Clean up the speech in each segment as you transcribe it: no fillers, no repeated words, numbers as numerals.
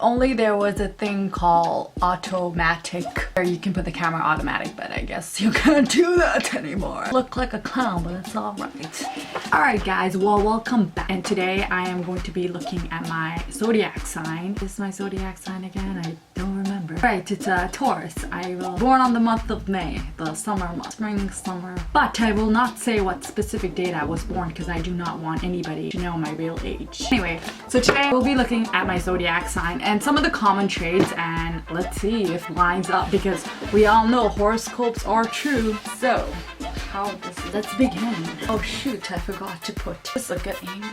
Only there was a thing called automatic, where you can put the camera automatic, but I guess you can't do that anymore. Look like a clown, but it's alright. Alright guys, well, welcome back. And today I am going to be looking at my zodiac sign. Is my zodiac sign again? I don't remember. Right, it's a Taurus. I was born on the month of May, the summer month. Spring, summer. But I will not say what specific date I was born because I do not want anybody to know my real age. Anyway, so today we'll be looking at my zodiac sign and some of the common traits, and let's see if it lines up, because we all know horoscopes are true. So let's begin. Oh shoot, I forgot to put this a good angle.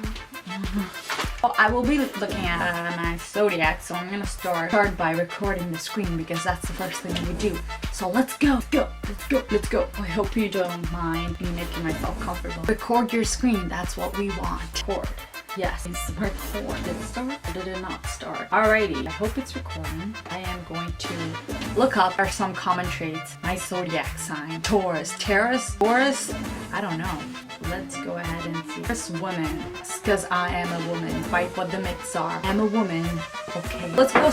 Well, I will be looking at my zodiac, so I'm gonna start by recording the screen because that's the first thing we do. So let's go. Let's go. I hope you don't mind me making myself comfortable. Record your screen, that's what we want. Record. Yes, it's record. Did it start or did it not start? Alrighty, I hope it's recording. I am going to look up some common traits. My zodiac sign. Taurus. Taurus? I don't know. Let's go ahead and see. Taurus woman. Because I am a woman. Despite what the myths are. I'm a woman. Okay. Let's go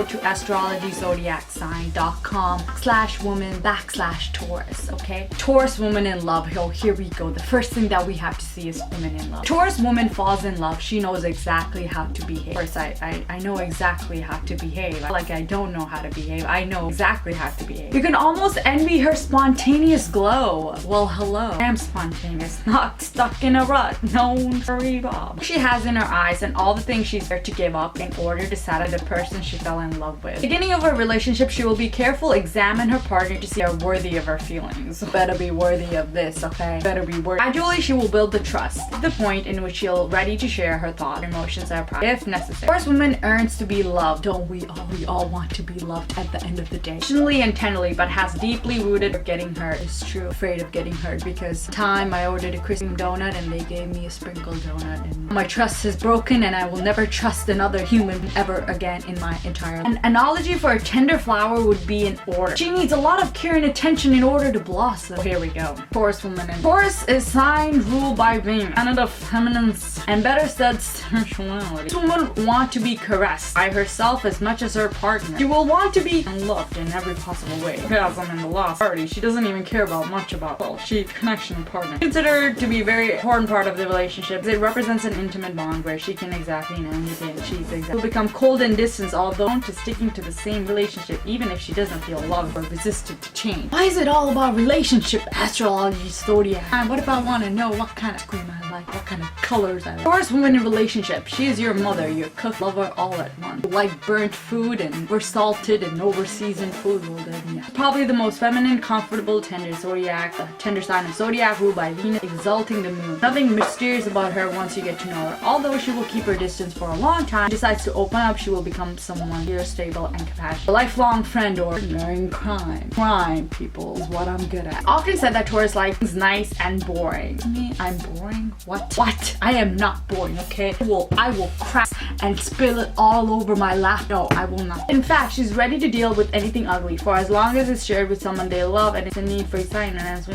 to astrologyzodiac.com/woman/Taurus. Okay. Taurus woman in love. Oh, here we go. The first thing that we have to see is woman in love. Taurus woman falls in love. She knows exactly how to behave. Of course, I know exactly how to behave. Like I don't know how to behave. I know exactly how to behave. You can almost envy her spontaneous glow. Well, hello. I am spontaneous, not stuck in a rut. Known for Bob. She has in her eyes and all the things she's there to give up in order to satisfy the person she fell in love with. Beginning of a relationship, she will be careful, examine her partner to see if they're worthy of her feelings. Better be worthy of this, okay? Better be worthy. Gradually, she will build the trust to the point in which she'll ready to share her thoughts, emotions, and pride if necessary. Taurus woman earns to be loved. Don't we all? We all want to be loved at the end of the day. Emotionally and tenderly, but has deeply rooted of getting hurt. It's true. Afraid of getting hurt because time I ordered a cream donut and they gave me a sprinkle donut, and my trust is broken and I will never trust another human ever again in my entire life. An analogy for a tender flower would be an order. She needs a lot of care and attention in order to blossom. Here we go. Taurus woman. Taurus is sign ruled by Venus, and of feminines, and better said sensuality. This woman want to be caressed by herself as much as her partner. She will want to be loved in every possible way. As I'm in the last party, she doesn't even care much about connection and partner. Considered to be a very important part of the relationship. It represents an intimate bond where she can exactly know anything. Will become cold and distant, although to sticking to the same relationship even if she doesn't feel loved or resistant to change. Why is it all about relationship, astrology, zodiac? And what if I want to know what kind of scream I like, what kind of colors I like? Taurus woman in relationship. She is your mother, your cook, lover, all at once. You like burnt food and over salted and over seasoned food. Well then, yeah. Probably the most feminine, comfortable, tender sign of zodiac ruled by Venus, exalting the moon. Nothing mysterious about her once you get to know her. Although she will keep her distance for a long time, decides to open up, she will become someone here, stable and compassionate. A lifelong friend or ignoring crime. Crime, people, is what I'm good at. Often said that Taurus likes things nice and boring. Me, I'm boring? What? I am not boring, okay? I will crack and spill it all over my lap. No, I will not. In fact, she's ready to deal with anything ugly for as long as it's shared with someone they love and it's a need for excitement.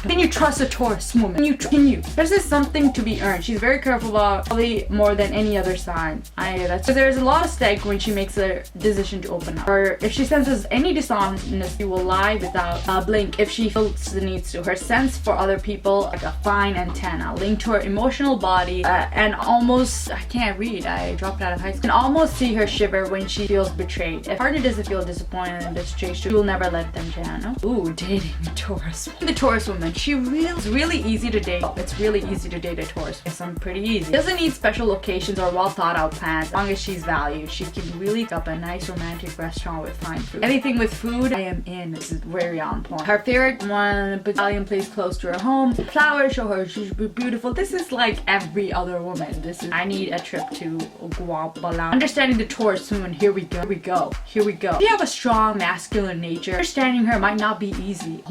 Can you trust a Taurus woman? Can you? This is something to be earned. She's very careful about probably more than any other sign. There's a lot of stake when she makes a decision to open up. Or if she senses any dishonesty, she will lie without a blink if she feels the needs to. Her sense for other people like a fine antenna linked to her emotional body and almost, I can't read, I dropped out of high school, can almost see her shiver when she feels betrayed. If partner doesn't feel disappointed and betrayed, she will never let them down. No? Ooh, dating a Taurus. The Taurus woman, it's really easy to date. It's really easy to date a Taurus. It's pretty easy. Doesn't need special occasions or well thought out plans. As long as she's valued, she can really cook up a nice romantic restaurant with fine food. Anything with food, I am in. This is very on point. Her favorite one, Italian place close to her home. Flowers show her she's beautiful. This is like every other woman. I need a trip to Guadalajara. Understanding the Taurus woman, here we go. If you have a strong masculine nature, understanding her might not be easy.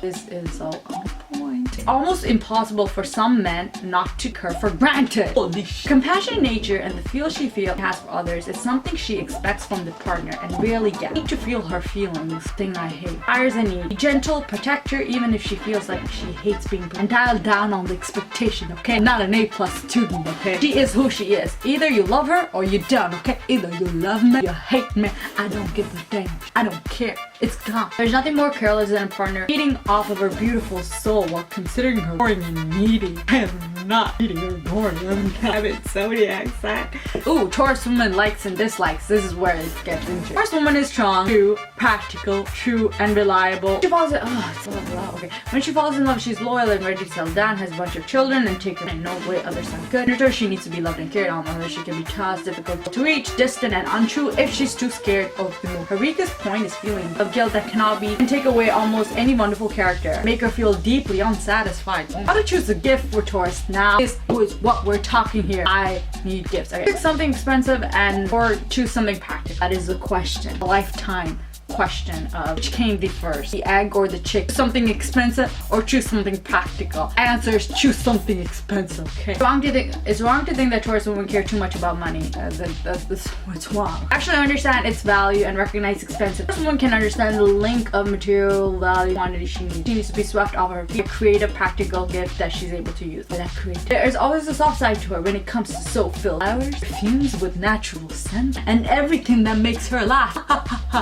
This is so on point. It's almost impossible for some men not to take her for granted. Holy shit. Compassionate nature and the feel she has for others is something she expects from the partner and rarely gets. Need to feel her feelings, thing I hate. Fires a need. Be gentle, protect her even if she feels like she hates being and dial down on the expectation, okay? Not an A+ student, okay? She is who she is. Either you love her or you don't, okay? Either you love me, you hate me. I don't give a damn. I don't care. It's gone. There's nothing more careless than a partner feeding off of her beautiful soul while considering her boring and needy. I am not feeding her boring. I'm having zodiac sign. Ooh, Taurus woman likes and dislikes. This is where it gets into. Taurus woman is strong, true, practical, true, and reliable. She falls in okay. When she falls in love, she's loyal and ready to settle down, has a bunch of children, and take her in no way others sound good. Nurture, she needs to be loved and cared. On her, she can be tough, difficult to reach, distant, and untrue if she's too scared of the move. Her weakest point is feeling of guilt that cannot be and take away almost any wonderful character. Make her feel deeply unsatisfied. How to choose a gift for Taurus now is what we're talking here. I need gifts. Okay. Pick something expensive or choose something practical. That is the question. A lifetime question of which came the first, the egg or the chick? Something expensive or choose something practical? Answers: choose something expensive. Okay. It's wrong to think that Taurus women care too much about money. That's what's wrong. Actually understand its value and recognize expensive. Taurus woman can understand the link of material value quantity she needs. She needs to be swept off her feet. Create a practical gift that she's able to use. There's always a soft side to her when it comes to soap-filled flowers, perfumes with natural scent, and everything that makes her laugh.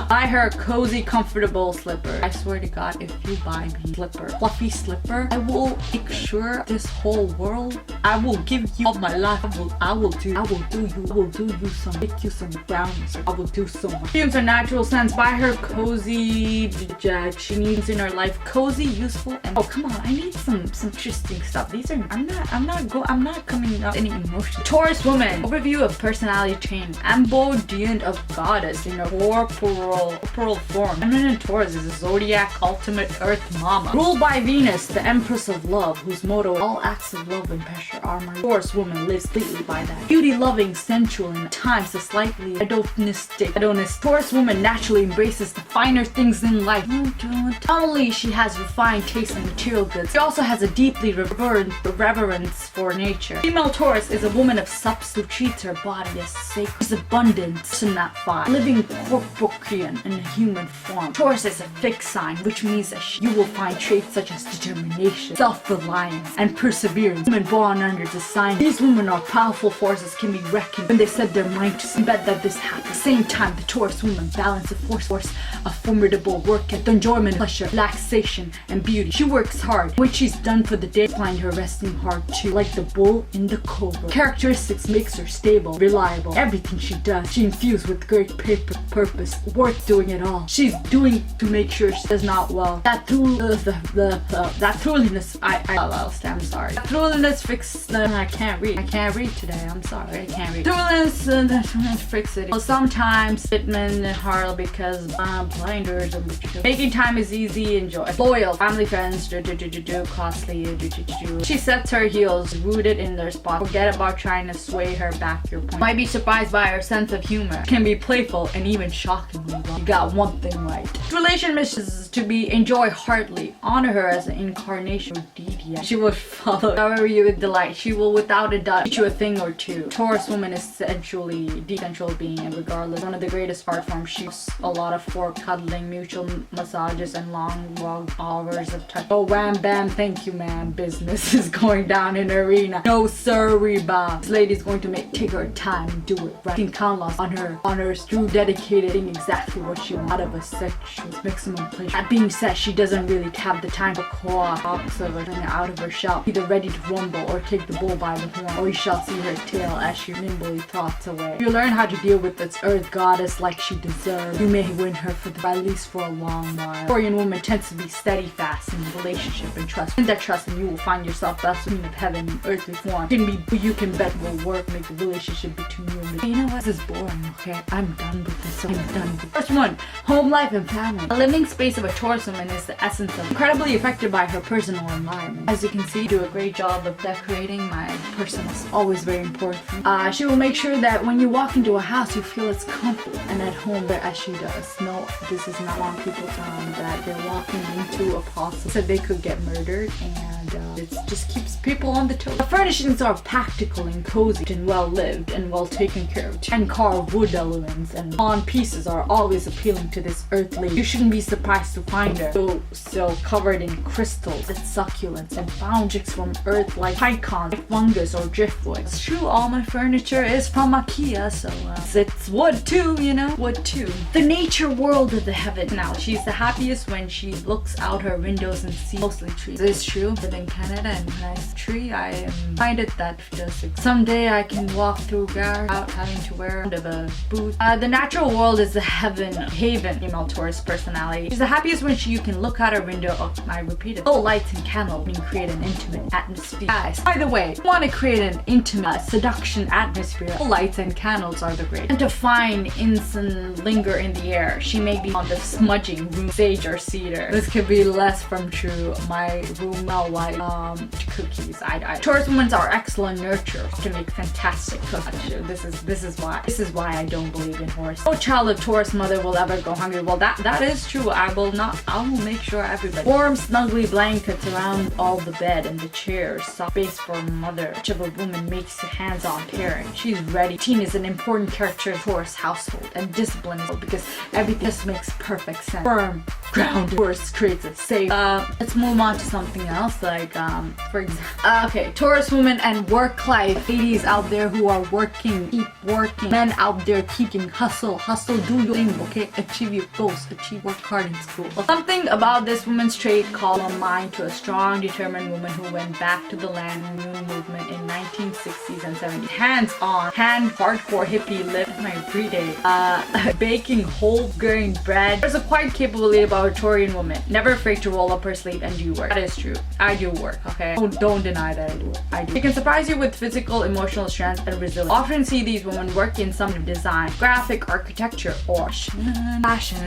Buy her a cozy, comfortable slipper. I swear to God, if you buy me fluffy slipper, I will make sure this whole world, I will give you all my life. I will do you some, make you some brownies. I will do so much. Perfumes are natural scents. Buy her cozy jack. She needs in her life cozy, useful, and oh come on, I need some interesting stuff. These are I'm not coming up any emotion. Taurus woman. Overview of personality change. Embodiment of goddess in a corporal form. Feminine Taurus is a zodiac ultimate earth mama. Ruled by Venus, the empress of love, whose motto all acts of love and pressure are my Taurus woman lives completely by that. Beauty loving, sensual, and at times a slightly hedonistic. Taurus woman naturally embraces the finer things in life. Not only she has refined taste in material goods, she also has a deeply reverence for nature. Female Taurus is a woman of substance who treats her body as sacred. She's abundant, to not fire, living corporean in a human form. Taurus is a fixed sign, which means that you will find traits such as determination, self-reliance, and perseverance. Women born under the sign. These women are powerful forces, can be reckoned when they set their mind to embed that this happens. At the same time, the Taurus woman balances force of formidable work and enjoyment, pleasure, relaxation, and beauty. She works hard. What she's done for the day, find her resting hard too. Like the bull in the cobra. Characteristics makes her stable, reliable. Everything she does, she infused with great purpose, worth doing it all. She's doing to make sure she does not well. That throughliness, I'm sorry. That throughliness I can't read today. I'm sorry, I can't read. Throughliness fix it. Well, sometimes fitment hard because blinders and making time is easy, enjoy. Loyal, family, friends, costly, She sets her heels, rooted in their spot. Forget about trying to sway her back your point. Might be surprised by her sense of humor. Can be playful and even shockingly wrong. You got one thing right. Relation missions to be enjoy heartily. Honor her as an incarnation of deity. She will follow however you would delight. She will without a doubt teach you a thing or two. Taurus woman is sensually decentral being, and regardless, one of the greatest art forms. She's a lot of cuddling, mutual massages, and long hours of touch. Oh wham bam, thank you ma'am. Business is going down in arena. No sirree Bob. This lady's going to take her time and do it right. Can count on her through dedicated in exactly what she wants out of a sexual maximum pleasure. That being said, she doesn't really have the time to claw ox of her out of her shell, either ready to rumble or take the bull by the horn, or you shall see her tail as she nimbly trots away. If you learn how to deal with this earth goddess like she deserves, you may win her at least for a long while. Taurian woman tends to be steadfast in relationship and trust. In that trust, and you will find yourself that's queen of heaven in earthly form. You can bet will work, make the relationship between you and the You know what? This is boring, okay? I'm done with this. I'm done with this. First one, home life and family. The living space of a Taurus woman is the essence of incredibly affected by her personal environment. As you can see, I do a great job of decorating. My personal is always very important for me. She will make sure that when you walk into a house, you feel it's comfortable and at home there as she does. No, this is not want people to that they're walking into a possible so they could get murdered, and it just keeps people on the toes. The furnishings are practical and cozy and well lived and well taken care of. And carved wood elements and pawn pieces are always appealing to this earth lady. You shouldn't be surprised to find her so covered in crystals and succulents and objects from earth like icons, like fungus or driftwood. It's true, all my furniture is from IKEA, so it's wood too, you know, wood too. The nature world of the heaven. Now, she's the happiest when she looks out her windows and sees mostly trees. This is true. I live in Canada and when I see a tree, I am minded that just someday I can walk through Gar without having to wear a boot. The natural world is the haven, female Taurus personality. She's the happiest when you can look out her window. Oh, I repeat it. Low lights and candles can create an intimate atmosphere. Guys, by the way, if you want to create an intimate seduction atmosphere, low lights and candles are the great. And to find incense linger in the air, she may be on the smudging room, sage or cedar. This could be less from true. My room smell like cookies. Taurus women are excellent nurturers to make fantastic cookies. This is why I don't believe in horse. No child of Taurus mother will ever go hungry. Well, that is true. I will make sure everybody. Warm, snuggly blankets around all the bed and the chairs. Soft space for mother. Much of a woman makes hands-on caring. She's ready. Routine is an important character of Taurus household, and discipline is because everything just makes perfect sense. Firm, grounded. Taurus creates a safe. Let's move on to something else, like for example. Okay, Taurus women and work life. Ladies out there who are working, keep working. Men out there keeping hustle, do your thing, okay? Achieve your goals, work hard in school. Something about this woman's trait called on mind to a strong, determined woman who went back to the land movement in 1960s and 70s. Hands-on, hardcore hippie lived my everyday. Baking whole grain bread. There's a quiet capability about a Taurian woman. Never afraid to roll up her sleeve and do work. That is true. I do work, okay? Don't deny that I do. I do. They can surprise you with physical, emotional strength and resilience. Often see these women work in some design, graphic, architecture, or fashion.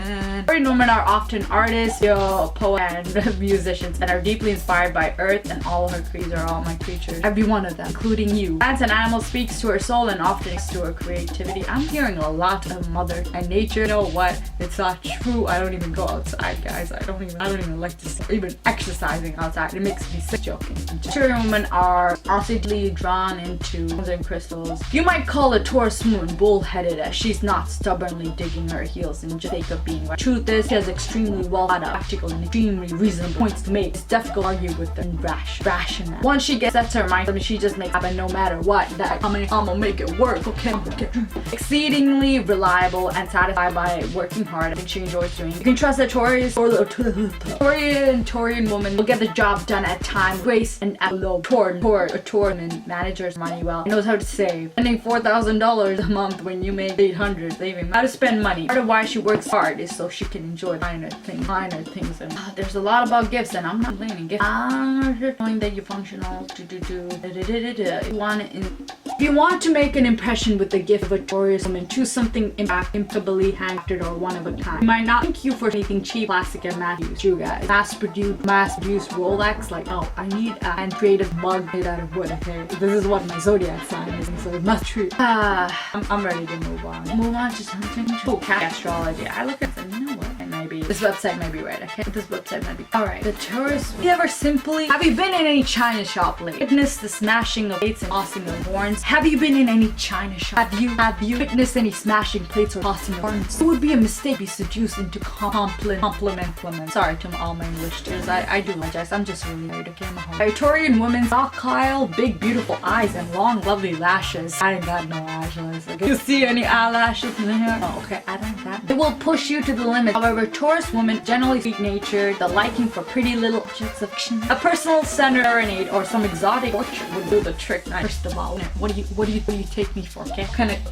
Taurian women are often artists, poets, and musicians, and are deeply inspired by Earth and all her creatures are all my creatures. Every one of them, including you. Plants and animals speaks to her soul and often to her creativity. I'm hearing a lot of mother and nature. You know what? It's not true. I don't even go outside, guys. I don't even like to even exercising outside. It makes me sick. Joking. Taurian women are constantly drawn into stones and crystals. You might call a Taurus moon bullheaded, as she's not stubbornly digging her heels in just sake of being right. Truth is, she has extremely well thought out, practical, and extremely reasonable points to make. It's difficult to argue with her and rational. Once she sets her mind, she just makes it happen no matter what. I'm gonna make it work. Okay. Exceedingly reliable and satisfied by working hard. I think she enjoys doing it. You can trust that Taurian woman will get the job done at time, grace, and at low. Taurian manages money well. Knows how to save. Spending $4,000 a month when you make $800. Saving how to spend money. Part of why she works hard is so she can enjoy minor things. And there's a lot about gifts, and I'm not complaining. Gifts. Knowing that you're functional. If you want to make an impression with the gift of a Taurus woman, choose something impeccably handcrafted or one of a kind. You might not thank you for anything cheap, plastic, and mass-produced. You guys, mass-produced Rolex. Like, oh, I need a hand-created mug made out of wood. Okay, this is what my zodiac sign is, so it must be true. I'm ready to move on. Move on to something. Oh, cat astrology. I look at them. You know what? This website might be right, okay? This website might be. Alright, the Taurus. Have you been in any China shop lately? Witnessed the smashing of plates and tossing of horns? Have you been in any China shop? Have you witnessed any smashing plates or tossing of horns? It would be a mistake to be seduced into compliment. Sorry to all my English teachers. I do apologize. I'm just really tired, okay? I'm home. A Taurian woman, stockile, big, beautiful eyes, and long, lovely lashes. I ain't got no lashes. Okay? You see any eyelashes in the hair? Oh, okay. I don't have that. It will push you to the limit. However, Taurus woman, generally sweet-natured, the liking for pretty little objects of action. A personal center serenade or some exotic portrait would do the trick. Now, first of all, what do you take me for? Okay,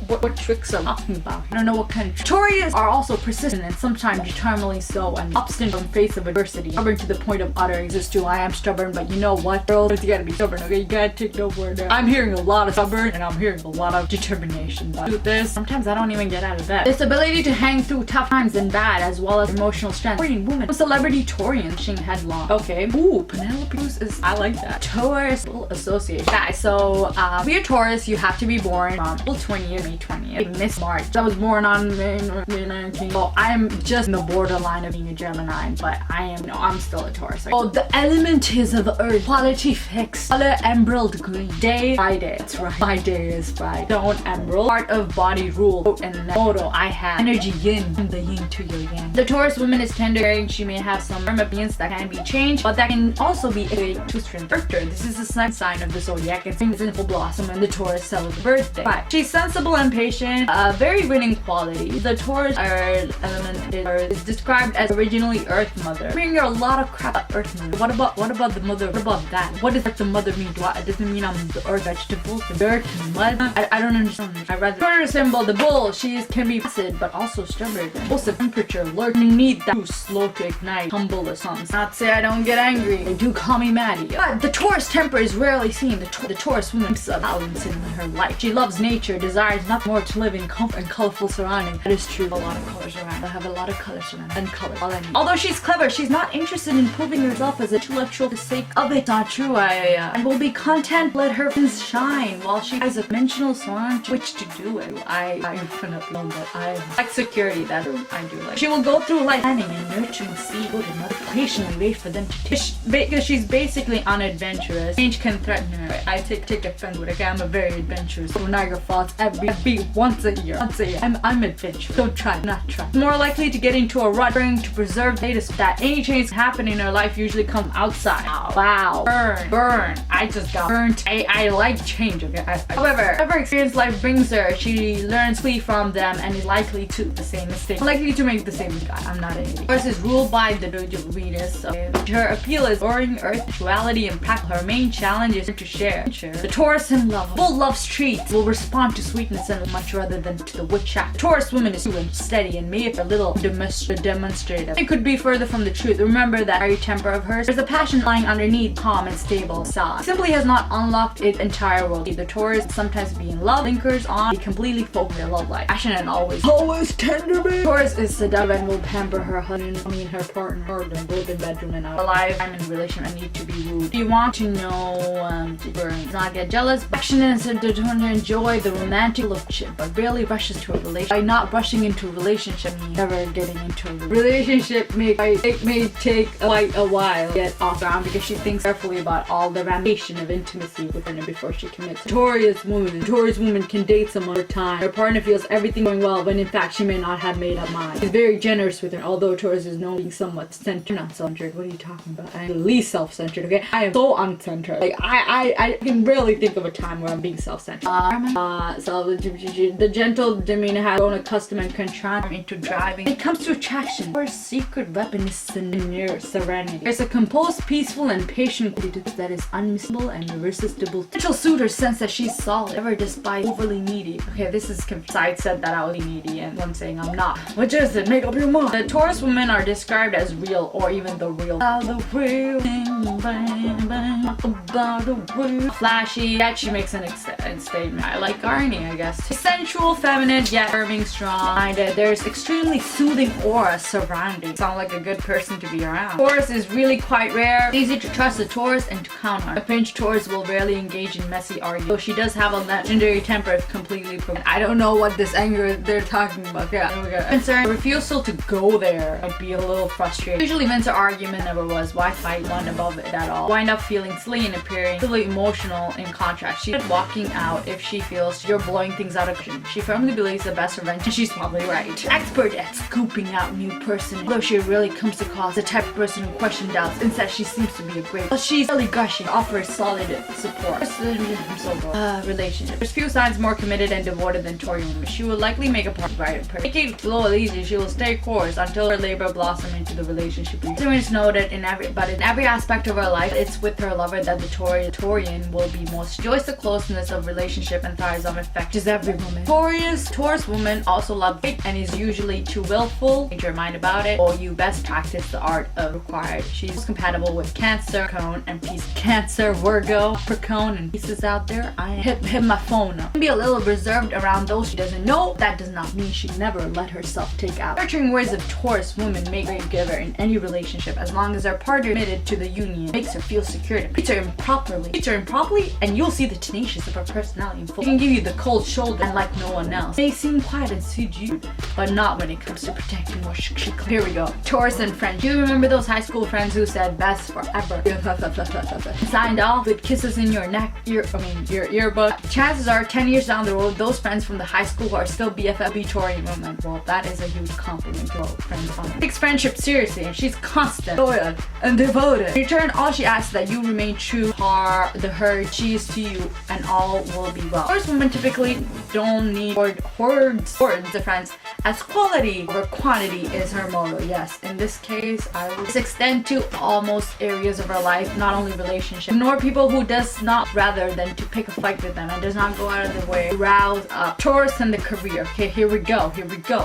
what tricks are you talking about? I don't know what kind of. Taurus are also persistent and sometimes determinedly so, and obstinate in face of adversity, stubborn to the point of utter existence. I am stubborn, but you know what, girls, you gotta be stubborn. Okay, you gotta take no word. I'm hearing a lot of stubborn, and I'm hearing a lot of determination. But with this, sometimes I don't even get out of bed. This ability to hang through tough times and bad, as well as emotional strength. Taurian woman, a celebrity Taurian, shing headlong. Okay, ooh, Penelope Cruz is. I like that. Taurus association. Guys, so if you're Taurus, you have to be born from April 20th, May 20th, Miss March. I was born on May 19th. So I'm just in the borderline of being a Gemini, but I'm still a Taurus. Oh, the element is of earth. Quality fixed. Color emerald green. Day, Friday. That's right. My day is Friday. Stone emerald. Part of body rule. And the motto I have. Energy yin. The yin to your yang. The Taurus woman is tender. She may have some firm opinions that can be changed, but that can also be a to strength character. This is the sign of the zodiac. It's in full blossom and the Taurus celebrates birthday. But she's sensible and patient. Very winning quality. The Taurus element is described as originally Earth Mother. I mean, you're a lot of crap about Earth Mother. What about the mother? What about that? What does the mother mean? It doesn't mean I'm the earth vegetable, the dirt, and mud. I don't understand. I rather Taurus symbol, the bull. She can be acid, but also stubborn. Also temperature, lurking, need that too slow to ignite, humble or something. Not say I don't get angry. They do call me Maddie. But the Taurus temper is rarely seen. The Taurus woman keeps a balance in her life. She loves nature, desires nothing more to live in comfort and colorful surroundings. That is true. A lot of colors around. I have a lot of colors around. And color. All I need. Although she's clever, she's not interested in proving herself as intellectual for the sake of it. Not true. I will be content. Let her fins shine while she has a dimensional swan which to do it. I infinitely know that I like security. That I do like. She will go through life planning and nurturing seed and mother patiently wait for them to taste. Because she's basically unadventurous. Change can threaten her. I take offense with it. Okay, I'm a very adventurous. So Niagara Falls every once a year. I'm adventurous. Don't try. Not try. More likely to get into a rut, trying to preserve data so that any change happen in her life usually comes outside. Wow. Burn. I just got burnt. I like change. Okay. However, whatever experience life brings her, she learns quickly from them and is likely to the same mistake. Likely to make the same mistake. I'm not an idiot. Taurus is ruled by the Venus. So her appeal is boring, earth, sexuality, and practical. Her main challenge is to share. The Taurus in love. Full love streets will respond to sweetness and much rather than to the witch act. Taurus woman is true and steady and may a little demonstrative. It could be further from the truth. Remember that very temper of hers. There's a passion lying underneath, calm and stable. Side simply has not unlocked its entire world. The Taurus sometimes be in love, linkers on, be completely focused on their love life. Passion and always tender. Taurus is seductive and will pamper her husband, her partner, the golden bedroom and out. Alive, I'm in a relationship and need to be rude. If you want to know, not get jealous, passionate and to enjoy the romantic love shit, but barely rushes to a relationship. By not rushing into a relationship means never getting into a relationship. It may take quite a while to get off ground because she thinks carefully about all the ramification of intimacy with her before she commits. Taurus woman can date someone for time. Her partner feels everything going well when in fact she may not have made up mind. She's very generous with her, although Taurus is known being somewhat centered. Not centered. What are you talking about? I'm at least self-centered. Okay, I am so uncentered. Like I can barely think of a time where I'm being self-centered. So the gentle demeanor has grown accustomed and contrived into driving. When it comes to attraction, her secret weapon is near serenity. There's a composed, peaceful, and patient quality that is unmissable and irresistible. Potential suitor sense that she's solid, never despite overly needy. Okay, this is I said that I was needy, and I'm saying I'm not. Which is it? Make up your mind. The Taurus women are described as real, or even the real. The real thing, bang, bang, about the real. Flashy, yet she makes an statement. I like Garni, I guess. Sensual, feminine, yet firming, strong-minded. There's extremely soothing aura surrounding. Sound like a good person to be around. Taurus is really quite rare. It's easy to trust a Taurus and to count on. A pinch Taurus will rarely engage in messy arguments. So she does have a legendary temper if completely proven. I don't know what this anger they're talking about. Yeah, concern, refusal to go there might be a little frustrating. Usually wins an argument never was. Why fight one above it at all? Wind up feeling silly and appearing really emotional in contrast. She's walking out if she feels you're blowing things out of control. She firmly believes the best revenge, and she's probably right. Expert at scoping out new person. Although she really comes across the type of person who questions doubts. Instead, she seems to be a great. But she's really gushing, offers solid support. Relationship. There's few signs more committed and devoted than Taurian women. She will likely make a part right of her. Take it slow and easy. She will stay course. Taurus until her labor blossom into the relationship. It's noted in every aspect of her life, it's with her lover that the Taurian will be most enjoys the closeness of relationship and thrives on affection. Just every woman. Taurus woman also loves it and is usually too willful. Change your mind about it, or you best practice the art of required. She's compatible with Cancer, Capricorn, and Pisces. Cancer, Virgo, Capricorn, and Pisces out there. I hit my phone up. Be a little reserved around those she doesn't know. That does not mean she never let herself take out. Nurturing words of Taurus women make a great giver in any relationship as long as their partner committed to the union, makes her feel secure. Treats her improperly, and you'll see the tenacious of her personality in full. She can give you the cold shoulder and like no one else. They seem quiet and subdued, but not when it comes to protecting what she Here we go. Taurus and friends. Do you remember those high school friends who said best forever? Signed off with kisses in your neck, your earbook. Chances are 10 years down the road, those friends from the high school are still BFF Taurian women. Well, that is a huge compliment to our friends. Takes friendship seriously and she's constant, loyal, and devoted. In return, all she asks is that you remain true to her, she is to you, and all will be well. Taurus women typically don't need hordes of friends, as quality over quantity is her motto. Yes, in this case, I would extend to almost areas of her life, not only relationships. Ignore people who does not rather than to pick a fight with them and does not go out of the way to rouse up. Taurus and the career. Okay, here we go.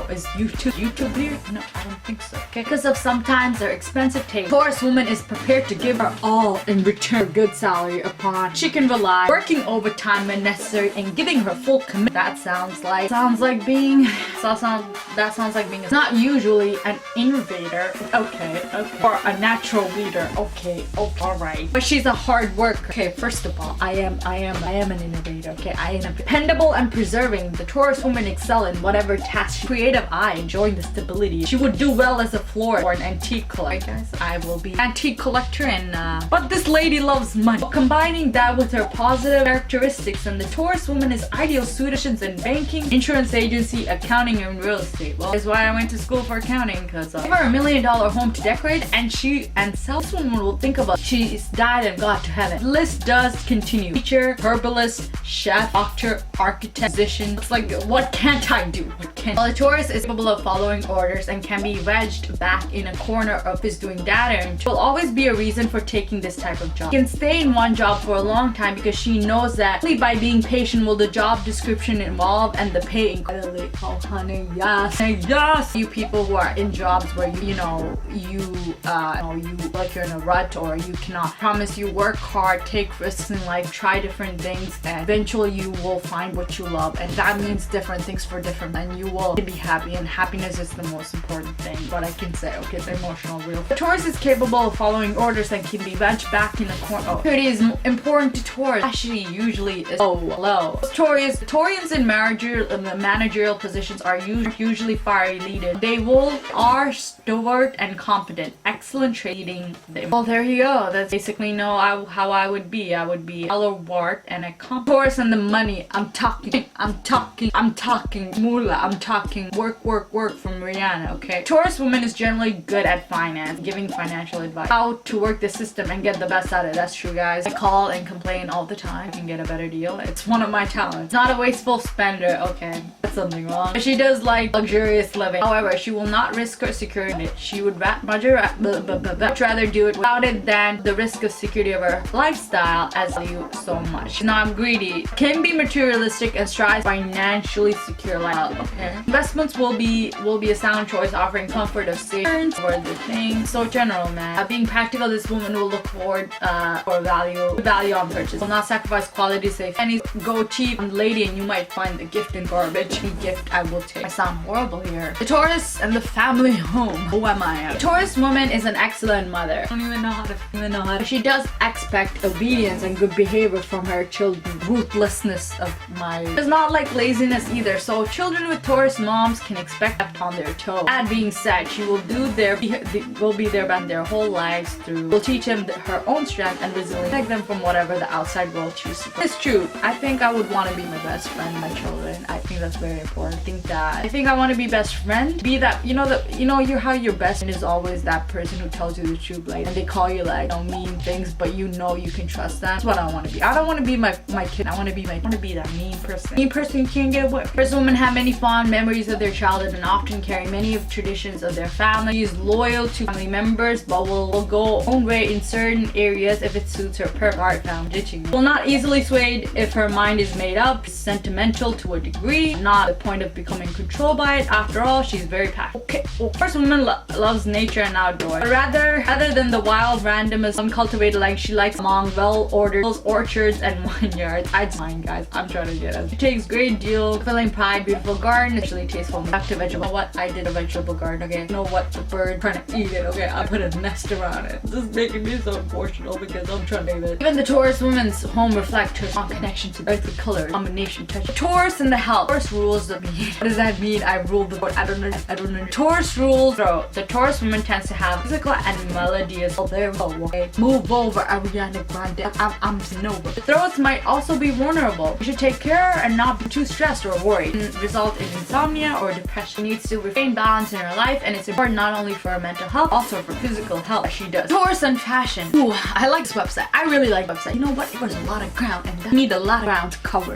Is YouTube here? No, I don't think so. Okay, because of sometimes their expensive taste. Taurus woman is prepared to give her all in return good salary upon she can rely, working overtime when necessary, and giving her full commitment. That sounds like being it's not usually an innovator, okay, or a natural leader, okay, alright, but she's a hard worker. Okay, first of all, I am an innovator. Okay, I am dependable and preserving. The Taurus woman excel in whatever task. Creative eye, enjoying the stability. She would do well as a floor or an antique collector. Right, guys, I will be antique collector, and but this lady loves money. Combining that with her positive characteristics, and the Taurus woman is ideal suited in banking, insurance agency, accounting, and real estate. Well, that's why I went to school for accounting, because give her $1 million home to decorate, and this woman will think about she's died and got to heaven. The list does continue. Teacher, herbalist, chef, doctor, architect, musician. It's like, what can't I do? Well, the Taurus is capable of following orders and can be wedged back in a corner of his doing data entry. Will always be a reason for taking this type of job. She can stay in one job for a long time because she knows that only by being patient will the job description involve and the pay incredibly. Oh honey, yes. You people who are in jobs where you like you're in a rut, or you cannot promise, you work hard, take risks in life, try different things, and eventually you will find what you love, and that means different things for different, and you will be happy, and happiness is the most important thing. What I can say, okay, the emotional real. The Taurus is capable of following orders and can be wedged back in a corner. Security is important to Taurus. Actually, usually is low. Taurians in managerial positions are usually fiery leaders. They are stalwart and competent. Excellent trading. Well, there you go. That's basically how I would be. I would be stalwart and a Taurus and the money. I'm talking moolah. I'm talking work from Rihanna, okay? Taurus woman is generally good at finance, giving financial advice. How to work the system and get the best out of it. That's true, guys. I call and complain all the time. I can get a better deal. It's one of my talents. Not a wasteful spender, okay? That's something wrong. But she does like luxurious living. However, she will not risk her security. She would much rather do it without it than the risk of security of her lifestyle as value so much. She's not greedy. Can be materialistic and strives financially secure life. Okay. Investments will be a sound choice, offering comfort of savings for the things. So general, man. Being practical, this woman will look forward for value on purchase. Will not sacrifice quality, safe. And go cheap on the lady, and you might find the gift in garbage. Any gift I will take. I sound horrible here. The Taurus and the family home. Who am I? The Taurus woman is an excellent mother. I don't even know how to. She does expect obedience and good behavior from her children. Ruthlessness of my. Does not like laziness either. So children with Taurus moms can expect kept on their toes. That being said, she will be there by their whole lives through. Will teach them her own strength and resilience. Protect them from whatever the outside world chooses. It's true. I think I would want to be my best friend, my children. I think that's very important. I think think I want to be best friend. Be that, you know you're how your best friend is always that person who tells you the truth, like, and they call you like, you know, mean things, but you know you can trust them. That's what I want to be. I don't want to be my kid. I want to be that mean person. Mean person you can't get away. First women have many fond memories of their childhood and often carry many of traditions of their family. She is loyal to family members, but will go own way in certain areas if it suits her perfect. Art found ditching. Will not easily swayed if her mind is made up. Is sentimental to a degree, not the point of becoming controlled by it. After all, she's very passionate. Okay, well, first woman loves nature and outdoors. But rather than the wild, randomest, uncultivated, like she likes among well-ordered orchards and vineyards. I just mind, guys. I'm trying to get it. She takes great deal, filling pride, beautiful garden, actually tasteful, productive vegetable. What I did a vegetable garden. Okay, you know what the bird trying to eat it. Okay, I put a nest around it. This is making me so emotional because I'm trying to name it. Even the Taurus woman's home reflects her strong connection to earthly colors, combination, touch. Taurus and the health. Taurus rules the being. What does that mean? I rule the board. I don't know. Taurus rules throat. The Taurus woman tends to have physical and melodious. Oh, there we go. Okay. Move over, Ariana Grande. I'm Nova. The throats might also be vulnerable. You should take care and not be too stressed or worried. It can result in insomnia or depression. She needs to retain balance in her life, and it's important not only for her mental health, also for physical health. She does. Taurus and fashion. Ooh, I like this website. I really like this website. You know what? It was a lot of ground, and I need a lot of ground to cover.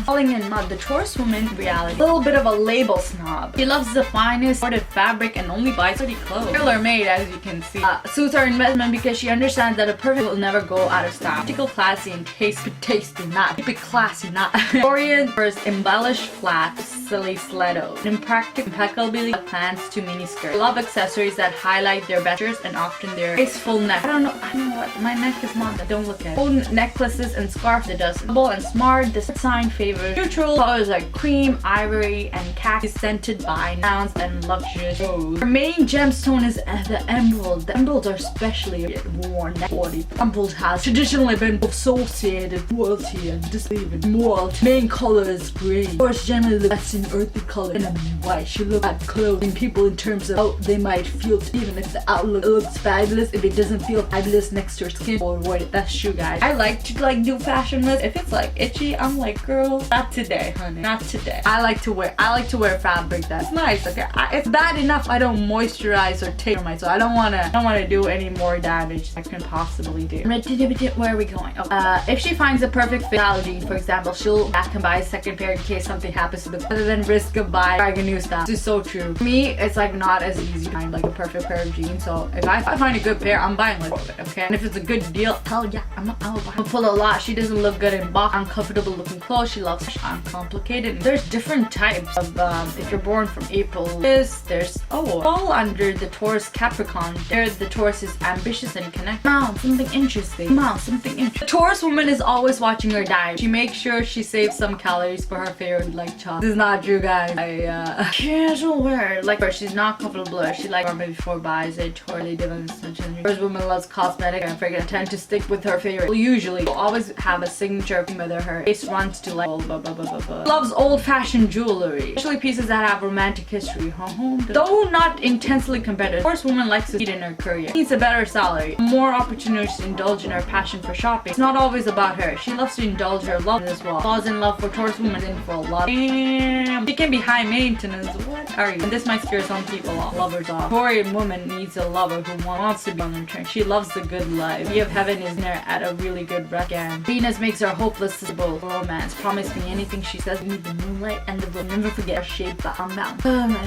Falling in love. The Taurus woman reality. A little bit of a label snob. She loves the finest sorted fabric and only buys pretty clothes. Tailor-made, as you can see. Suits her investment because she understands that a perfect will never go out of style. Practical, classy, and tasty, not. Keep it classy, not. Orient first embellished flat, silly stilettos. Impeccably plants to miniskirts. Love accessories that highlight their features and often their graceful neck. I don't know what my neck is not. Don't look at it. Old necklaces and scarf that does simple and smart. This sign favors neutral colors like cream, ivory, and khaki, scented by nouns and luxurious rose. Her main gemstone is the emerald. The emeralds are specially worn. Emerald has traditionally been associated with royalty and disbelieving moral. Main color is green. Of course, generally the best in earthy color and white. She look at clothing people in terms of how they might feel, even if the outlook looks fabulous. If it doesn't feel fabulous next to her skin, or avoid it. That's true, guys. I like to do fashion with. If it's like itchy, I'm like, girl, not today, honey, not today. I like to wear fabric that's nice. Okay, it's bad enough I don't moisturize or take myself. I don't wanna do any more damage I can possibly do. Where are we going? Oh, if she finds a perfect fit allergy, for example, she'll back and buy a second pair in case something happens to them, rather than risk of buying a new style. This is so true. For me, it's like not as easy to find like a perfect pair of jeans. So if I find a good pair, I'm buying like it, okay? And if it's a good deal, hell yeah, I'll pull a lot. She doesn't look good in box, uncomfortable looking clothes. She loves uncomplicated. There's different types of if you're born from April, there's fall under the Taurus Capricorn. There the Taurus is ambitious and connected. Something interesting. The Taurus woman is always watching her diet. She makes sure she saves some calories for her favorite like chocolate. This is not true, guys. Casual wear. Like her, she's not comfortable. She like maybe before buys it. Totally different. Taurus woman loves cosmetic and freaking tend to stick with her favorite. Usually, will always have a signature whether her face runs to like Loves old-fashioned jewelry, especially pieces that have romantic history. Though not intensely competitive, Taurus woman likes to succeed in her career. Needs a better salary, more opportunities to indulge in her passion for shopping. It's not always about her. She loves to indulge her love as well. Falls in love for Taurus women in for a lot. Damn. She can be high maintenance. What are you? And this might scare some people off. Lovers off. Taurian woman needs a lover who wants to be on her turn. She loves the good life. The of heaven is near at a really good rest. Again, Venus makes her hopeless to romance. Promise me anything she says. Need the moonlight and the room. Never forget her shape by our mouth.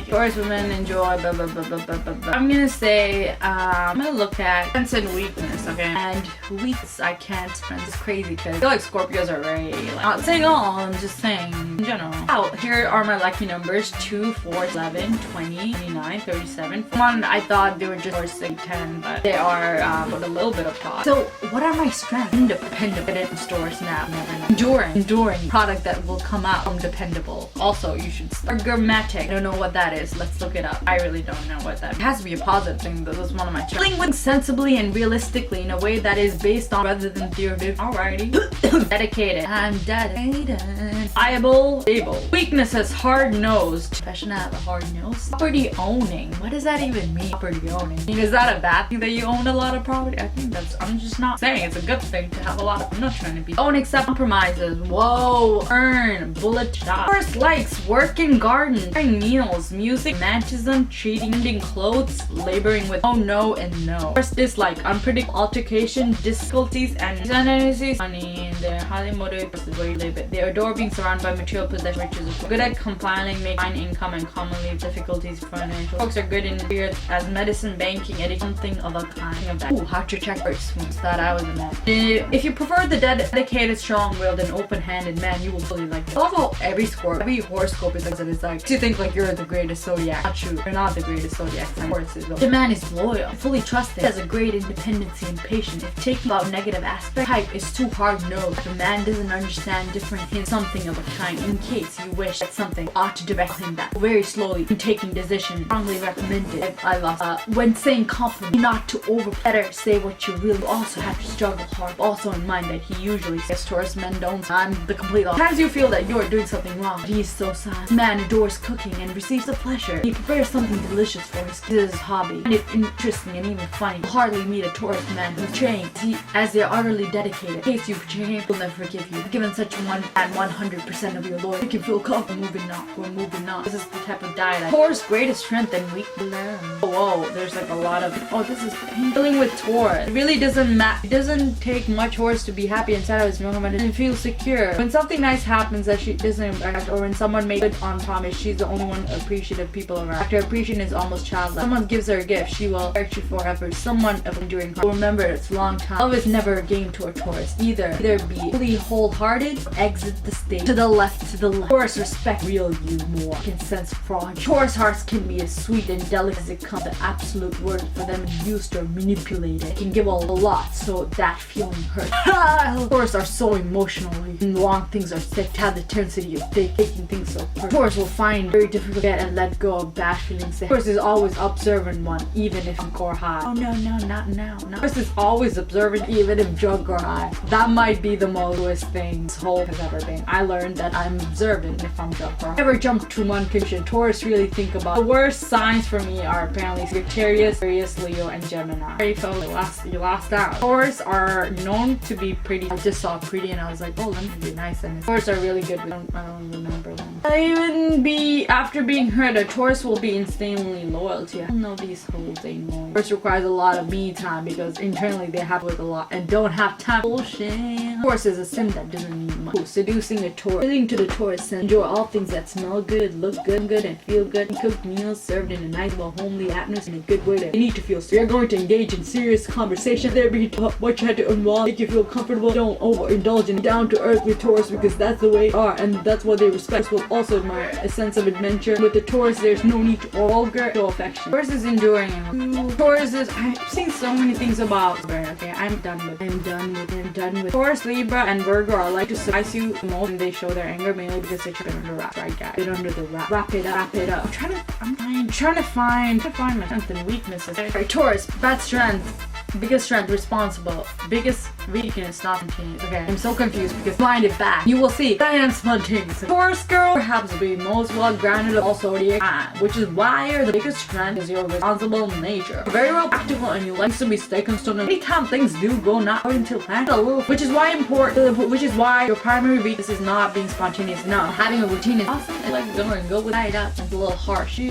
Taurus women enjoy I'm gonna say I'm gonna look at strengths and weakness, okay? And weakness I can't spend. It's crazy because I feel like Scorpios are very like, not saying all, I'm just saying in general. Here are my lucky numbers: 2, 4, 11, 20, 29, 37. One I thought they were just 10, but they are with a little bit of thought. So what are my strengths? Independent stores now. Never know. Enduring product that will come out from dependable. Also, you should start grammatic. I don't know what that is. Let's look it up. I really don't know what that is. It has to be a positive thing. This is one of my strengths. Dealing with sensibly and realistically in a way that is based on rather than theoretic. Alrighty. Dedicated. I'm dedicated. Able. Weaknesses: hard-nosed. Professional have a hard nose. Property owning. What does that even mean? Property owning. I mean, is that a bad thing that you own a lot of property? I think I'm just not saying it's a good thing to have a lot of. I'm not trying to be. Don't accept compromises. Whoa. Earn. Bullet shot. Taurus likes work working garden, preparing meals, music, romanticism, cheating, mending clothes, laboring with oh no and no. First is like unpredictable altercation, difficulties, and tendencies. Money, and they're highly motivated for the way they live it. They adore being surrounded by material possessions, which is good at compiling, making income, and commonly difficulties financial. Folks are good in fields as medicine, banking, education, something of a kind of that. Ooh, how to check first. That I was in that. If you prefer the dedicated, strong-willed, and open-handed man, you will fully like it. Although every horoscope is like you think like you're the greatest zodiac. Not true. You're not the greatest zodiac. The man is loyal, fully trusted, has a great independency and patience. If taking about negative aspect, type is too hard-nosed. The man doesn't understand different hints, something of a kind. In case you wish that something ought to direct him back very slowly in taking decisions. Strongly recommended. I lost. When saying compliment, not to over. Better say what you really also have to struggle hard. Also in mind that he usually says Taurus men don't. I'm the complete opposite. Sometimes you feel that you're doing something wrong. But he's so sad. Man adores cooking and receives the pleasure. He prepares something delicious for his hobby. And it's interesting and even funny. You'll hardly meet a Taurus man who trains as they're utterly dedicated. In case you betray him, he'll never forgive you. Given such one and 100% of your loyalty, you can feel comfortable. We're moving on. This is the type of diet. Taurus' greatest strength and weakness. Whoa, there's like a lot of. Oh, this is dealing with Taurus. It really doesn't matter. It doesn't take much Taurus to be happy inside of his moment and feel secure. When something nice happens that she doesn't act, or when someone makes good on promise, she's the only one appreciative people around. After appreciation is almost childlike. Someone gives her a gift, she will cherish you forever. Someone of enduring will remember it's long time. Love is never a game to a Taurus. Either be fully wholehearted or exit the stage. To the left. Taurus respect real you more. Can sense fraud. Taurus hearts can be as sweet and delicate as it comes. The absolute word for them is used or manipulated. It can give a lot, so that feeling hurts. Taurus are so emotionally long things are said to have the tendency of taking things so personal. Taurus will find it very difficult to get and let go of bad feelings. Taurus is always observant one, even if drunk or high. Oh no, not now. Taurus is always observant, even if drunk or high. That might be the most thing this whole has ever been. I learned that I'm observant if I'm drunk or high. Never jump to one conclusion. Taurus really think about. The worst signs for me are apparently Sagittarius, Aquarius, Leo, and Gemini. Very folks, you lost out. Taurus are known to be pretty. I just saw pretty and I was like, oh, let me be nice. And Taurus are really good. I don't remember them. After being hurt, a Taurus will be insanely loyal to you. I don't know these whole thing more. Taurus requires a lot of me time because internally they have to work a lot and don't have time. Bullshit. Taurus is a sim that doesn't need much. Seducing a Taurus. Fitting to the Taurus sim. Enjoy all things that smell good, look good, and feel good. Cooked meals served in a nice, homely atmosphere in a good way. They need to feel. So you're going to engage in serious conversation. There be what you had to unwind, make you feel comfortable. Don't overindulge in down to earth with Taurus because that's the way they are and that's what they respect. Will also admire a sense of adventure. With the Taurus, there's no need to vulgar show affection. Taurus is enduring. Taurus is. I've seen so many things about. Okay, I'm done with. Taurus, Libra, and Virgo are like to surprise you most when they show their anger, mainly because they try to under wrap. Right, guys? Get under the wrap. Wrap it up. I'm trying to find my strengths and weaknesses. Right, Taurus, bad strength. Biggest strength, responsible. Biggest weakness, not spontaneous. Okay, I'm so confused because blind it back. You will see. I am spontaneous. Taurus girl perhaps be most well-grounded of all zodiac, which is why your biggest strength is your responsible nature. You're very well practical and you like to be stay consistent. Anytime things do go not according to plan, which is why your primary weakness is not being spontaneous. No, having a routine is awesome. I like go with it up. It's a little harsh.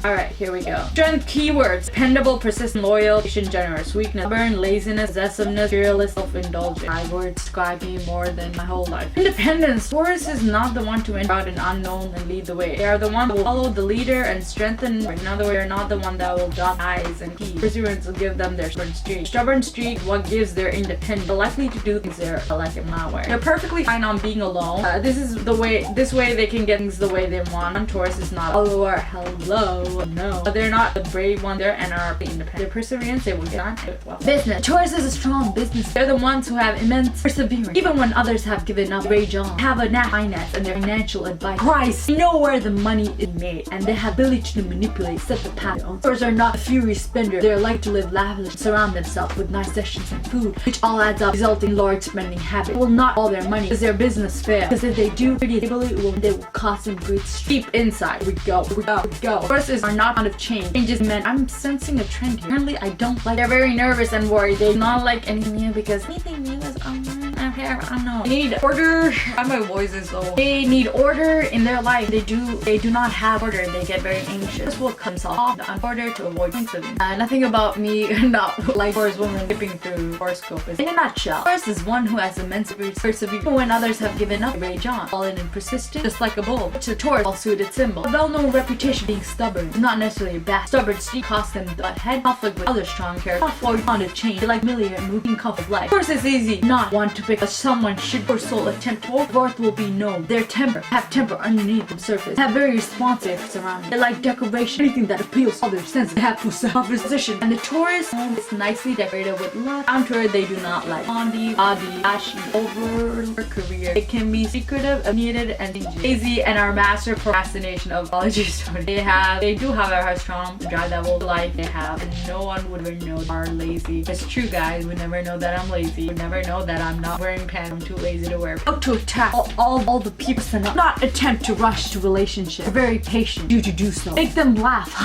Alright, here we go. Strength keywords: dependable, persistent, loyal, patient, generous. Weakness: stubborn, laziness, possessiveness, fearless, self-indulgent. I would describe me more than my whole life. Independence. Taurus is not the one to enter out an unknown and lead the way. They are the one who will follow the leader and strengthen. In other words, they're not the one that will dot eyes and keys. Perseverance will give them their stubborn streak. Stubborn streak what gives their independence. They're likely to do things they're like it my way. They're perfectly fine on being alone. This way they can get things the way they want. Taurus is not. Hello. No. They're not the brave one there and are independent. Their perseverance, they will get on it well. Business. Taurus is a strong business. They're the ones who have immense perseverance. Even when others have given up, rage on. Have a knack finance and their financial advice. Price. They know where the money is made and they have ability to manipulate, set the path. Taurus are not a furious spender. They like to live lavish, surround themselves with nice sessions and food, which all adds up, resulting in large spending habits. They will not all their money because their business fail. Because if they do pretty stably, they will cost them great deep inside. We go. Tauruses are not fond of change. Changes meant I'm sensing a trend here. Apparently I don't like. They're very nervous and worried. They do not like anything new because anything new is online. okay, I don't know. They need order. My voice is so. They need order in their life. They do not have order. They get very anxious. This will come off the order to avoid incidents. Nothing about me not like Taurus woman skipping through horoscope is in a nutshell. Taurus is one who has immense perseverance when others have given up. Rage on, fallen and persistent, just like a bull. To Taurus, well-suited symbol. A well-known reputation being stubborn, not necessarily bad. Stubborn costs them the head conflict with other strong characters. Not for fond of change. They like familiar and moving cup of life. Taurus is easy. Not want to pick, but someone should for soul attempt to. Worth will be known. Their temper have temper underneath the surface. Have very responsive surroundings. They like decoration, anything that appeals to other senses. They have position. And the Taurus home is nicely decorated with love. Counter they do not like. Body, ashy, over their career. It can be secretive, needed, and lazy, and are master procrastination of college students. They do have a strong drive that will life they have, and no one would ever know they are lazy. It's true, guys. We never know that I'm lazy. We never know that I'm not wearing pants. I'm too lazy to wear. Out to attack all the people and not attempt to rush to relationship. They're very patient. You to do so. Make them laugh.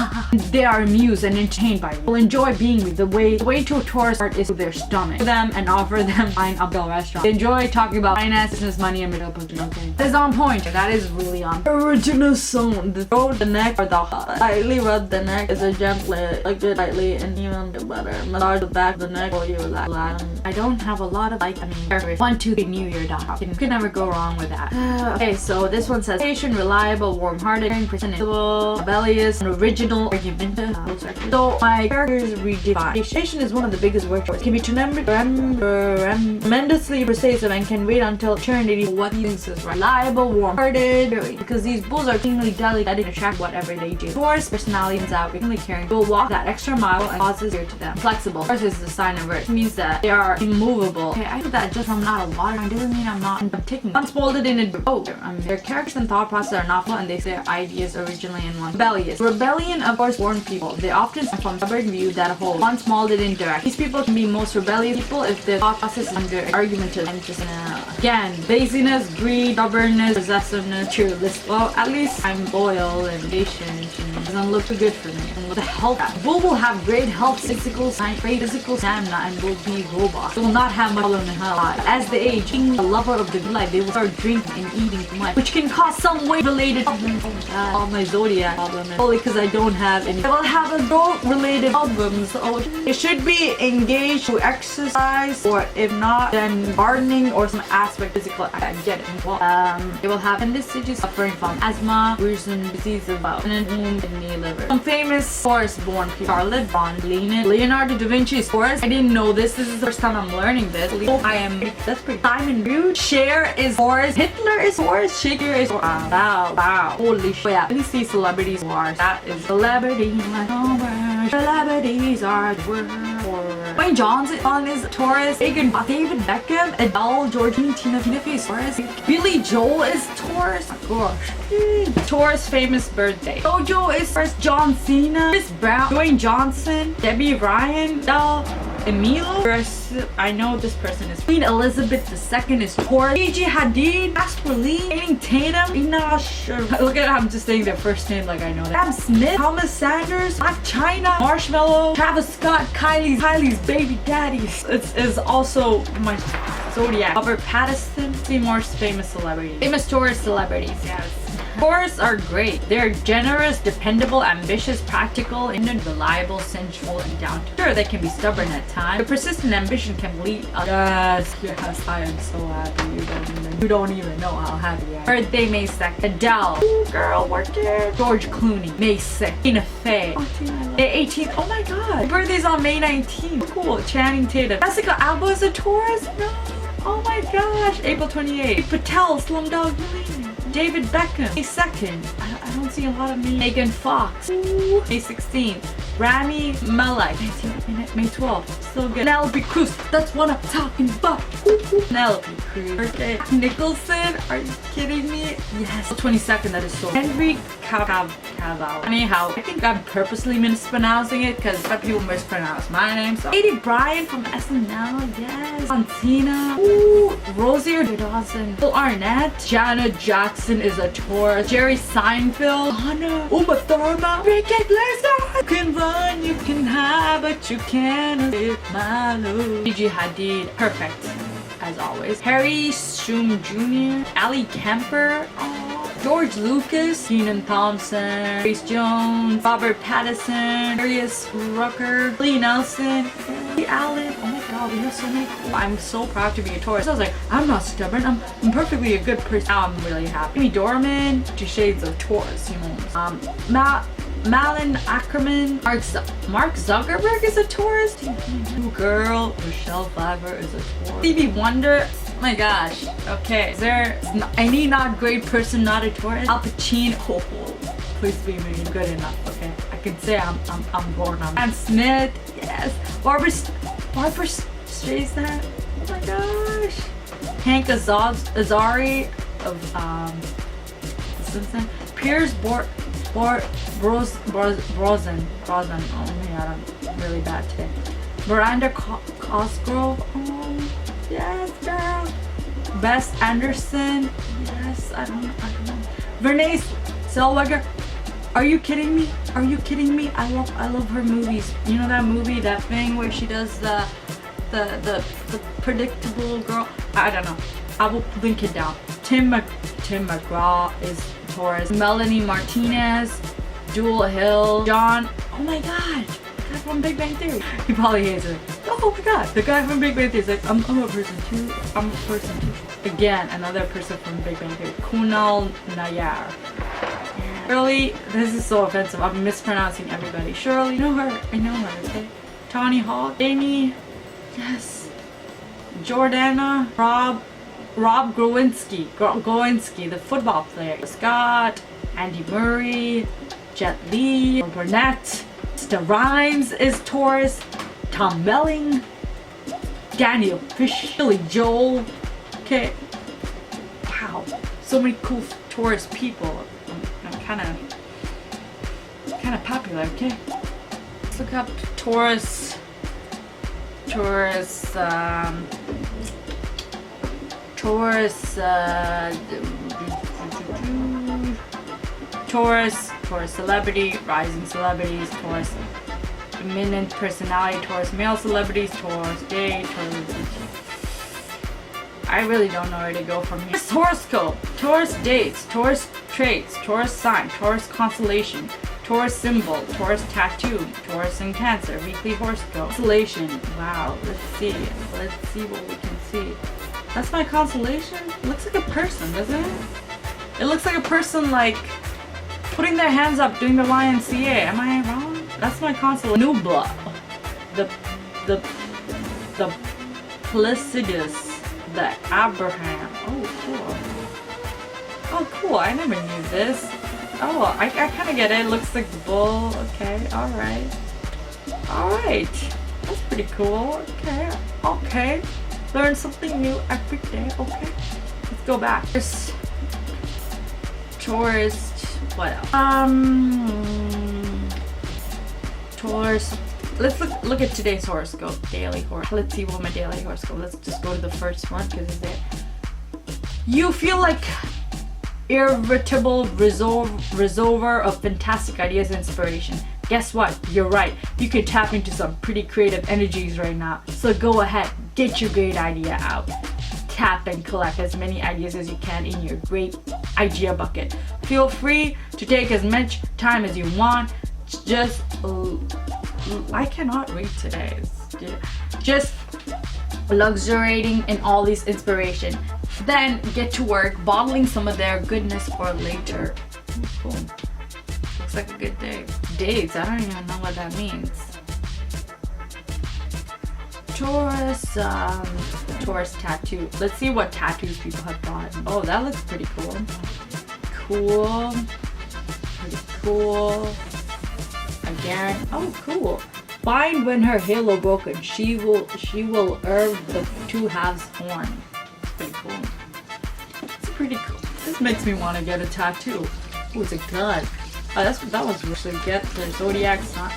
They are amused and entertained by you. Will enjoy being with the way to a Taurus heart is to their stomach. To them and offer them fine upscale restaurant. They enjoy talking about finance, business, money, and middle position. Okay. That is on point. That is really on. Original song. The throat, the neck, or the heart. Lightly rub the neck is a gently, like it lightly and even better. Massage the back of the neck while you relax. I don't have a lot of perfect. 1, 2, 3 New Year dot. You can never go wrong with that. Okay, so this one says patient, reliable, warm-hearted, presentable, rebellious, and original, argumentative. So my character is redefined. Patient is one of the biggest work choices. Can be tremendously persuasive and can wait until eternity for what he thinks is right. Reliable, warm-hearted, because these bulls are keenly delicate and attract whatever they do. Taurus personality is out, really caring. Will walk that extra mile and causes fear to them. Flexible. Taurus is the sign of earth. It means that they are immovable. Okay, I think that just I'm not a water sign doesn't mean I'm taking. Once molded in a their characters and thought process are not full, and they say their ideas originally in one. Rebellious. Rebellion, of course, born people. They often come from a stubborn view that hold. Once molded in direct. These people can be most rebellious people if their thought process is under argumentative. And just again, laziness, greed, stubbornness, possessiveness, cheerless. Well, at least I'm loyal and patient, and it doesn't look too good for me. And with the health, bull will have great health, physical stamina, and will be robust. They will not have much problem in her life. As they age, being a lover of the good life, they will start drinking and eating too much, which can cause some weight-related problems. All my zodiac problem is only because I don't have any. I will have a goat-related problems. So it should be engaged to exercise, or if not, then gardening or some aspect physical. I get it. Well, they will have appendicitis, suffering from asthma, gruesome disease of and kidney, liver. Some famous Taurus-born people: Charlotte Bond, Leonardo da Vinci is Taurus. I didn't know this. This is the first time I'm learning this. That's pretty. Simon Rude. Cher is Taurus. Hitler is Taurus. Shakespeare is Taurus. Wow. Holy shit. Yeah. Let me see celebrities who are. That is celebrity. Celebrities are the word. Dwayne Johnson is Taurus. David Beckham, Adele, Georgine, Tina Fey is Taurus. Billy Joel is Taurus. Of course. Taurus famous birthday. Jojo is Taurus. John Cena, Chris Brown, Dwayne Johnson, Debbie Ryan, Emilio. I know this person is Queen Elizabeth II is Taurus. Gigi Hadid, Asper Lee, Channing Tatum, look at I'm just saying their first name like I know that. Sam Smith, Thomas Sanders, Black China, Marshmallow, Travis Scott, Kylie's baby daddies. It's also my zodiac. Robert Pattinson, Seymour's famous celebrities. Famous Taurus celebrities, yes. Taurus are great. They're generous, dependable, ambitious, practical, reliable, sensual, and down to earth. Sure, they can be stubborn at times. The persistent ambition can lead us. Yes, I am so happy. You don't even know how happy I am. Birthday May 2nd. Adele. Ooh, girl, work it. George Clooney. May 6th. Tina Fey. May 18th. Oh my god. My birthday's on May 19th. Cool. Channing Tatum. Jessica Alba is a Taurus? No. Oh my gosh. April 28th. Patel. Slumdog Millionaire. David Beckham, May 2nd. I don't see a lot of me. Megan Fox, ooh. May 16th. Rami Malek, May 12th. So good. Penelope Cruz, that's what I'm talking about. Penelope Cruz. Birthday. Nicholson, are you kidding me? Yes. 22nd, that is so. Henry Cavill. Anyhow, I think I'm purposely mispronouncing it because some people mispronounce my name. So, Katie Bryan from SNL, yes. Santina, ooh. Rosie Dawson, Will Arnett, Janet Jackson is a Taurus. Jerry Seinfeld, Anna, Uma Thurman, Ricky Blizzard. You can run, you can hide, but you can't escape my love. Gigi Hadid, perfect. as always. Harry Shum Jr., Ali Kemper, George Lucas, Keenan Thompson, Grace Jones, Robert Pattinson, Darius Rucker, Lee Nelson, Lee Allen. Oh my god, we have so many cool. I'm so proud to be a Taurus. I was like, I'm not stubborn. I'm perfectly a good person. Now I'm really happy. Amy Dorman, 2 shades of Taurus, you know. Malin Ackerman, Mark Zuckerberg is a Taurus. Girl, Michelle Pfeiffer is a Taurus. Stevie Wonder. Oh my gosh. Okay, is there any not great person not a Taurus? Al Pacino. Oh, please be me. Good enough. Okay, I can say I'm born on. Sam Smith. Yes. Barbara Streisand. Oh my gosh. Hank Azaria of The Simpsons. Piers Brosnan. Oh man, I'm really bad today. Miranda Cosgrove. Oh, yes, girl. Bess Anderson. Yes, I don't know. Bernice Zellweger. Are you kidding me? Are you kidding me? I love her movies. You know that movie, that thing where she does the predictable girl. I don't know. I will link it down. Tim McGraw is Taurus. Melanie Martinez. Jewel Hill. John. Oh my god. The guy from Big Bang Theory. He probably hates it. Oh my god. The guy from Big Bang Theory is like, I'm a person too. I'm a person too. Again, another person from Big Bang Theory. Kunal Nayar. Shirley. This is so offensive. I'm mispronouncing everybody. Shirley. You know her. I know her. Okay. Tony Hawk. Amy. Yes. Jordana. Rob Growinski, the football player. Scott, Andy Murray, Jet Li, Burnett, Mr. Rhymes is Taurus, Tom Melling, Daniel Fish, Billy Joel. Okay. Wow. So many cool Taurus people. I'm kind of popular, okay? Let's look up Taurus, celebrity, rising celebrities, Taurus eminent personality, Taurus male celebrities, Taurus gay, Taurus. I really don't know where to go from here. Taurus horoscope, Taurus dates, Taurus traits, Taurus sign, Taurus constellation, Taurus symbol, Taurus tattoo, Taurus and Cancer, weekly horoscope. Constellation, wow, let's see what we can see. That's my constellation? It looks like a person, doesn't it? It looks like a person like putting their hands up doing the YMCA. Am I wrong? That's my constellation. Nubla. The Placidus. The Abraham. Oh, cool. Oh, cool. I never knew this. Oh, I kind of get it. It looks like the bull. Okay, alright. Alright. That's pretty cool. Okay. Learn something new every day. Okay. Let's go back. Taurus. What else? Taurus. Let's look at today's horoscope. Daily horoscope. Let's see what my daily horoscope. Let's just go to the first one because it's it. You feel like irritable resolver of fantastic ideas and inspiration. Guess what? You're right. You could tap into some pretty creative energies right now. So go ahead, get your great idea out. Tap and collect as many ideas as you can in your great idea bucket. Feel free to take as much time as you want. Just I cannot read today. Just luxuriating in all these inspiration. Then get to work bottling some of their goodness for later. Cool. Looks like a good day. Dates, I don't even know what that means. Taurus tattoo. Let's see what tattoos people have bought. Oh, that looks pretty cool. Pretty cool. Again. Oh, cool. Find when her halo broken. She will erve the two halves horn. Pretty cool. It's pretty cool. This makes me want to get a tattoo. Oh, it's a gun. Oh, that was really get the zodiac sign.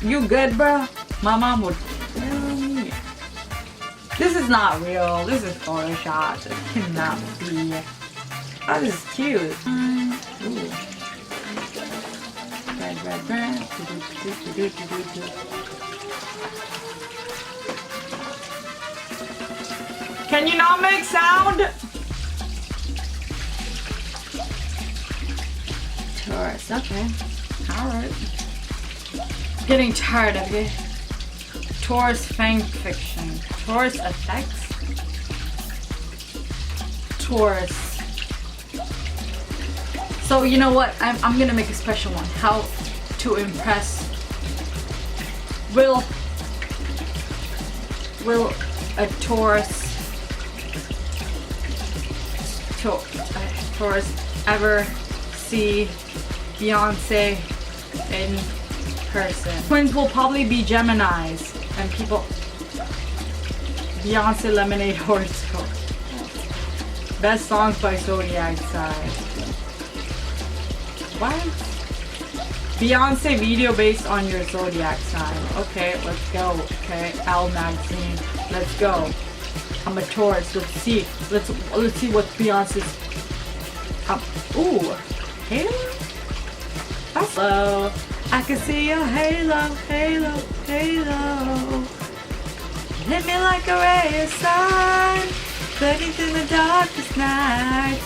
You good, bro? My mom would tell me. This is not real. This is Photoshop. It cannot be. Oh, this is cute. Ooh. Red. Can you not make sound? Taurus, okay. Alright. Getting tired of it. Taurus fan fiction. Taurus effects. Taurus. So you know what? I'm gonna make a special one. How to impress. Will a Taurus ever see Beyonce in person? Twins will probably be Geminis, and people. Beyonce Lemonade horoscope. Best songs by zodiac sign. What? Beyonce video based on your zodiac sign. Okay, let's go. Okay, L magazine. Let's go. I'm a Taurus. Let's see. Let's see what Beyonce's. Ooh, halo. Hello. I can see your halo, halo, halo. Hit me like a ray of sun, burning through the darkest night.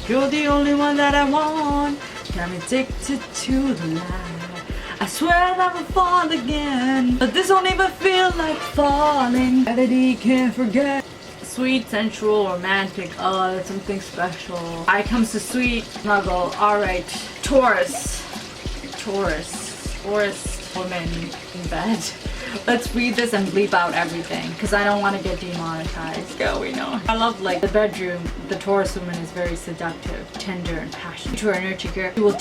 You're the only one that I want. I'm addicted to the light. I swear I'll never fall again, but this don't even feel like falling. Gravity can't forget. Sweet, sensual, romantic. Oh, that's something special. I comes to sweet snuggle. Alright. Taurus. Woman in bed. Let's read this and bleep out everything because I don't want to get demonetized. Go, we know. I love like the bedroom. The Taurus woman is very seductive, tender, and passionate. To her nurture, she will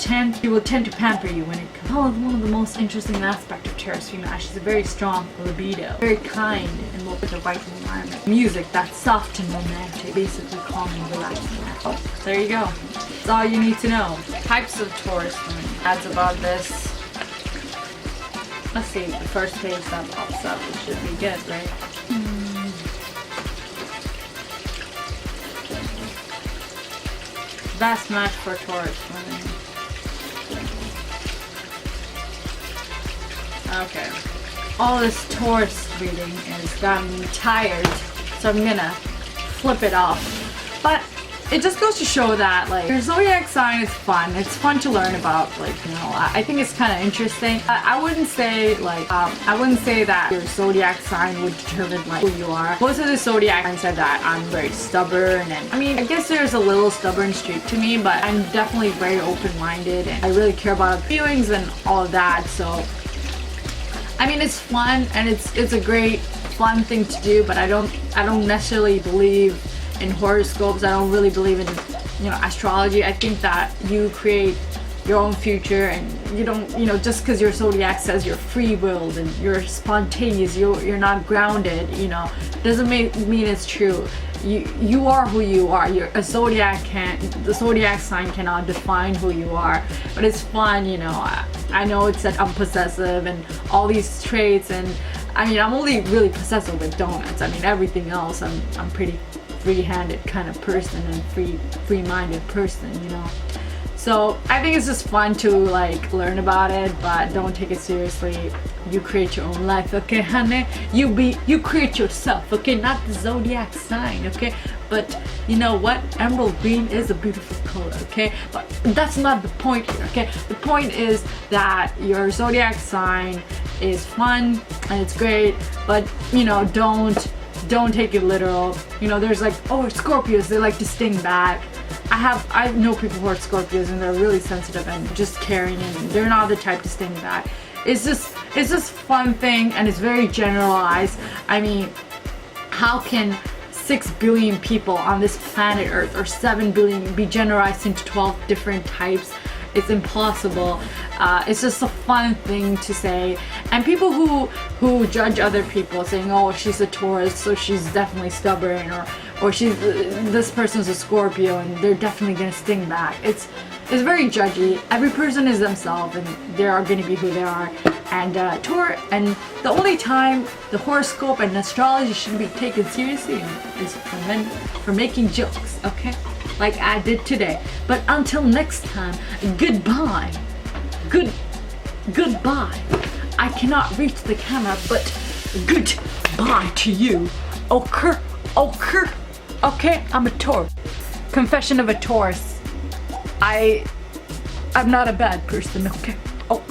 tend to pamper you when it comes. Oh, one of the most interesting aspects of Taurus female. She's a very strong libido, very kind, and will put the right environment. Music that's soft and romantic, basically calm and relaxing. Oh, there you go. That's all you need to know. Types of Taurus women. That's about this. Let's see, the first page that pops up, it should be good, right? Best match for Taurus women. Okay. All this Taurus reading has gotten me tired, so I'm gonna flip it off. But it just goes to show that like your zodiac sign is fun. It's fun to learn about. Like, you know, I think it's kind of interesting. I wouldn't say like I wouldn't say that your zodiac sign would determine like who you are. Most of the zodiac signs said that I'm very stubborn, and I mean I guess there's a little stubborn streak to me, but I'm definitely very open-minded and I really care about feelings and all of that. So I mean it's fun and it's a great fun thing to do, but I don't necessarily believe in horoscopes. I don't really believe in, you know, astrology. I think that you create your own future, and you don't, you know, just because your zodiac says you're free-willed and you're spontaneous, you're not grounded, you know, doesn't mean it's true. You are who you are. The zodiac sign cannot define who you are, but it's fun, you know. I know it said I'm possessive and all these traits, and I mean I'm only really possessive with donuts. I mean everything else I'm pretty free-handed kind of person and free-minded person, you know. So I think it's just fun to like learn about it, but don't take it seriously. You create your own life, okay, honey? You create yourself, okay? Not the zodiac sign, okay? But you know what? Emerald green is a beautiful color, okay? But that's not the point here, okay? The point is that your zodiac sign is fun and it's great, but you know, don't take it literal. You know, there's like, oh, Scorpios, they like to sting back. I know people who are Scorpios and they're really sensitive and just caring, and they're not the type to sting back. It's just fun thing, and it's very generalized. I mean, how can 6 billion people on this planet Earth, or 7 billion, be generalized into 12 different types? It's impossible. It's just a fun thing to say. And people who judge other people saying, oh, she's a Taurus, so she's definitely stubborn, or she's this person's a Scorpio and they're definitely gonna sting back. It's very judgy. Every person is themselves and they are gonna be who they are. And and the only time the horoscope and astrology should be taken seriously is for making jokes, okay? Like I did today. But until next time, goodbye. Goodbye. I cannot reach the camera, but goodbye to you. Okay. Okay, I'm a Taurus. Confession of a Taurus. I'm not a bad person, okay? Oh,